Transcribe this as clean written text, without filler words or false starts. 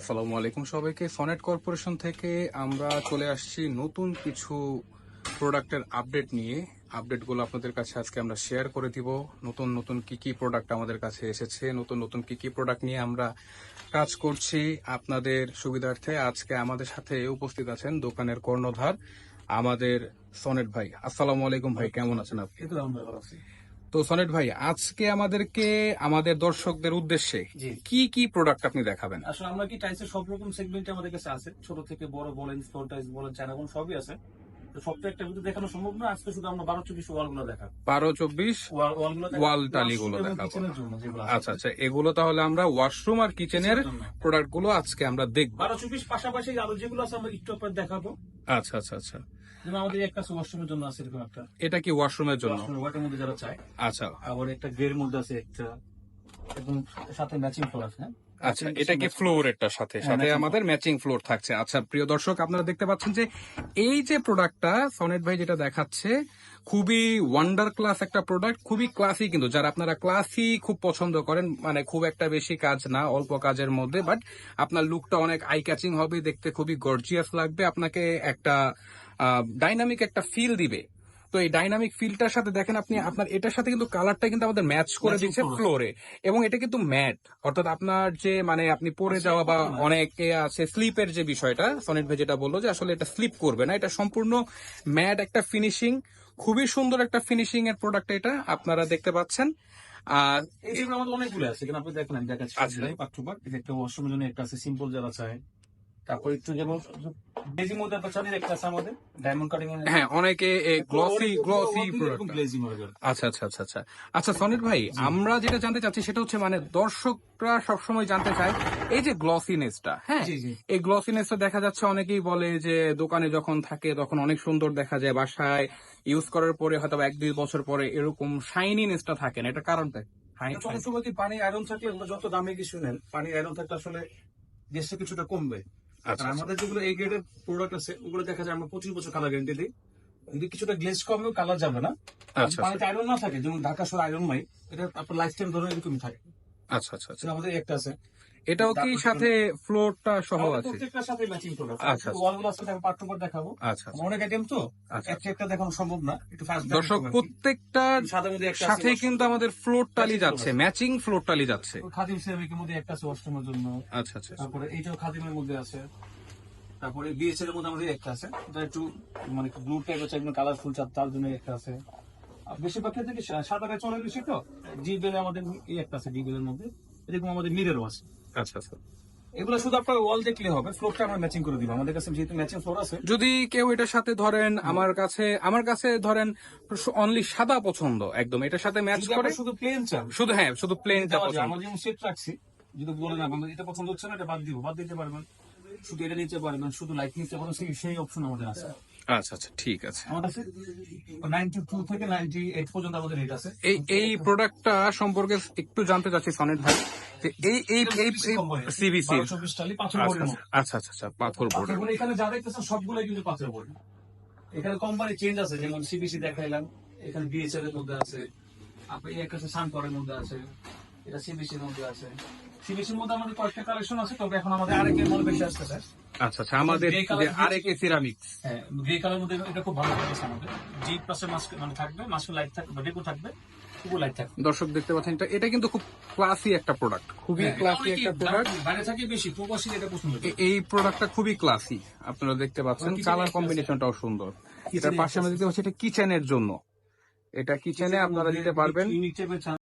আসসালামু আলাইকুম সবাইকে। সনেট কর্পোরেশন থেকে আমরা চলে আসছি নতুন কিছু প্রোডাক্টের আপডেট নিয়ে। আপডেটগুলো আপনাদের কাছে আজকে আমরা শেয়ার করে দিব। নতুন নতুন কি কি প্রোডাক্ট আমাদের কাছে এসেছে, নতুন নতুন কি কি প্রোডাক্ট নিয়ে আমরা কাজ করছি আপনাদের সুবিধার্থে। আজকে আমাদের সাথে উপস্থিত আছেন দোকানের কর্ণধার আমাদের সনেট ভাই। আসসালামু আলাইকুম ভাই, কেমন আছেন আপনি? তো সনেট ভাই, আজকে আমাদেরকে আমাদের দর্শকদের উদ্দেশ্যে কি কি প্রোডাক্ট আপনি দেখাবেন? আসলে আমরা কি টাইলসের সব রকম সেগমেন্ট আমাদের কাছে আছে, ছোট থেকে বড় বলেন, ফ্লোর টাইলস বলেন, চায়না বলেন, সবই আছে। তো সবটা একটা ভিডিও দেখানো সম্ভব না, আজকে শুধু আমরা 12-24 ওয়াল গুলো দেখাবো। 12-24 ওয়াল টালিগুলো দেখাবো। আচ্ছা আচ্ছা, এগুলো তাহলে আমরা ওয়াশরুম আর কিচেনের প্রোডাক্ট গুলো আজকে আমরা দেখবো। 12-24 পাশাপাশি আরো যেগুলো আছে আমরা একটু পরে দেখাবো। আচ্ছা আচ্ছা আচ্ছা, যেমন আমাদের একটা ওয়াশরুমের জন্য আছে এরকম একটা। এটা কি ওয়াশরুমের জন্য? ওয়াটার মধ্যে যারা চায়। আচ্ছা, আবার একটা গ্রের মধ্যে আছে একটা, একদম সাথে ম্যাচিং ফ্লোর আছে। আচ্ছা, এটা কি ফ্লোরেরটার সাথে সাথে আমাদের ম্যাচিং ফ্লোর থাকছে। আচ্ছা প্রিয় দর্শক, আপনারা দেখতে পাচ্ছেন যে এই যে প্রোডাক্টটা সনেট ভাই যেটা দেখাচ্ছে, খুবই ওয়ান্ডার ক্লাস একটা প্রোডাক্ট, খুবই ক্লাসি। কিন্তু যারা আপনারা ক্লাসি খুব পছন্দ করেন, মানে খুব একটা বেশি কাজ না, অল্প কাজের মধ্যে, বাট আপনার লুকটা অনেক আই ক্যাচিং হবে, দেখতে খুবই গর্জিয়াস লাগবে, আপনাকে একটা ডাইনামিক একটা ফিল দিবে। তো এই ডাইনামিক ফিলটার সাথে দেখেন আপনি, আপনার এটার সাথে কিন্তু কালারটা কিন্তু আমাদের ম্যাচ করে দিচ্ছে ফ্লোরে, এবং এটা কিন্তু ম্যাট, অর্থাৎ আপনার যে মানে আপনি পরে যাওয়া বা অনেকে আছে স্লিপের যে বিষয়টা, সনেট ভাই যেটা বললো যে আসলে এটা স্লিপ করবে না, এটা সম্পূর্ণ ম্যাট একটা ফিনিশিং, খুবই সুন্দর একটা ফিনিশিং এর প্রোডাক্ট এটা আপনারা দেখতে পাচ্ছেন। আর এই যেগুলো আমাদের অনেকগুলো আছে, কিন্তু আপনি দেখেন আমি দেখাচ্ছি। পার্ট টু পার্ট, একটা ওয়াশরুমের জন্য একটা আছে সিম্পল যারা চায়, তারপর একটু যেমন গ্লেজিং মধ্যে একটা চাঁদের একটা আছে আমাদের ডায়মন্ড কাটিং। হ্যাঁ, অনেকে গ্লসি গ্লেজিং হবে। আচ্ছা আচ্ছা আচ্ছা আচ্ছা আচ্ছা, সনির ভাই, আমরা যেটা জানতে চাচ্ছি সেটা হচ্ছে মানে দর্শকরা সবসময় জানতে চায় এই যে গ্লসিনেসটা। হ্যাঁ, এই গ্লসিনেসটা দেখা যাচ্ছে অনেকেই বলে যে দোকানে যখন থাকে তখন অনেক সুন্দর দেখা যায়, বাসায় ইউজ করার পরে হয়তো 1-2 বছর পরে এরকম শাইনিনেসটা থাকে না, এটা কারণটা? অনেক সময় কি পানি আয়রন থাকলে যত দামে কিছু নেন, পানি আয়রন থাকলে আসলে দেশে কিছুটা কমবে। আমাদের যেগুলো এই গ্রেডের প্রোডাক্ট আছে ওগুলো দেখা যায় আমরা 25 বছর কালার গ্যারান্টি দিই, কিন্তু কিছুটা গ্লেজ কমেও কালার যাবে না। পানিতে আয়রন না থাকে, যেমন ঢাকা শহর আয়রন নাই, এটা আপনার লাইফ টাইম ধরে এরকমই থাকে। আচ্ছা আচ্ছা আচ্ছা, আমাদের একটা আছে, এটাও কি সাথে ফ্লোরটা সহ আছে? প্রত্যেকটার সাথে ম্যাচিং প্রোডাক্ট। আচ্ছা, ওয়ালগুলো আছে, পার্ট টু পার্ট দেখাবো। আচ্ছা, অনেক আইটেম তো একটা দেখানো সম্ভব না, একটু ফাস্ট। দর্শক, প্রত্যেকটার সাথে কিন্তু আমাদের ফ্লোর টালি যাচ্ছে, ম্যাচিং ফ্লোর টালি যাচ্ছে। খাদিম সেরামিকের মধ্যে একটা আছে ওয়াশরুমের জন্য। আচ্ছা আচ্ছা, তারপরে এইটাও খাদিমের মধ্যে আছে। তারপরে বিএসএল এর মধ্যে আমাদের একটা আছে, এটা একটু মানে ব্লু টাইপের চাই, কালারফুল, তার জন্য একটা আছে। বেশিরভাগ ক্ষেত্রে কি সাদাটা চলে বেশি, তো ডিবেল আমাদের এই একটা আছে, ডিবেল এর মধ্যে এরকম আমাদের মিররও আছে। আচ্ছা আচ্ছা, এগুলো শুধু আপনার ওয়াল দেখলে হবে, ফ্লোরটা আমরা ম্যাচিং করে দিব। আমাদের কাছে যেহেতু ম্যাচিং ফ্লোর আছে, যদি কেউ এটার সাথে ধরেন আমার কাছে ধরেন অনলি সাদা পছন্দ, একদম এটার সাথে ম্যাচ করে, শুধু প্লেন চান, শুধু হ্যাঁ শুধু প্লেনটা পছন্দ। আমরা যেমন সেট রাখছি, যদি বলেন আমাদের এটা পছন্দ হচ্ছে না, এটা বাদ দিতে পারবেন, শুধু এটা নিতে পারবেন, শুধু লাইট নিতে পারবেন, সেই অপশন আমাদের আছে। আচ্ছা আচ্ছা, ঠিক আছে। আমাদের 92 থেকে 98 পর্যন্ত আমাদের রেট আছে। এই প্রোডাক্টটা সম্পর্কে একটু জানতে চাচ্ছি সনেট ভাই, যে এই সিবিসি। আচ্ছা আচ্ছা আচ্ছা, পাথর বোর্ড। এখানে যা দেখতেছেন সবগুলো কিন্তু পাথর বোর্ড। এখানে কোম্পানি চেঞ্জ আছে, যেমন সিবিসি দেখাইলাম, এখানে বিএসএল এর মধ্যে আছে, আপনি এই একটা সানকরের মধ্যে আছে, এটা সিবিসির মধ্যে আছে। সিবিসির মধ্যে আমাদের কয়েকটা কালেকশন আছে, তবে এখন আমাদের আরেকে মনে বেশি আসতেছে। আচ্ছা আচ্ছা, আমাদের আরেকে সিরামিক, হ্যাঁ, গ্রে কালার মধ্যে এটা খুব ভালো লাগছে আমাদের। জি প্লাসে মাস্ক মানে থাকবে, মাস্ক লাইট থাকবে, ডেকো থাকবে, খুব লাইট থাকবে। দর্শক দেখতে পাচ্ছেন, এটা কিন্তু খুব ক্লাসি একটা প্রোডাক্ট, খুবই ক্লাসি একটা প্রোডাক্ট। বাইরে থাকে বেশি, প্রবাসী এটা পছন্দ। এই প্রোডাক্টটা খুবই ক্লাসি, আপনারা দেখতে পাচ্ছেন, কালার কম্বিনেশনটাও সুন্দর। এটার পাশে আমরা দেখতে পাচ্ছি এটা কিচেনের জন্য, এটা কিচেনে আপনারা দিতে পারবেন।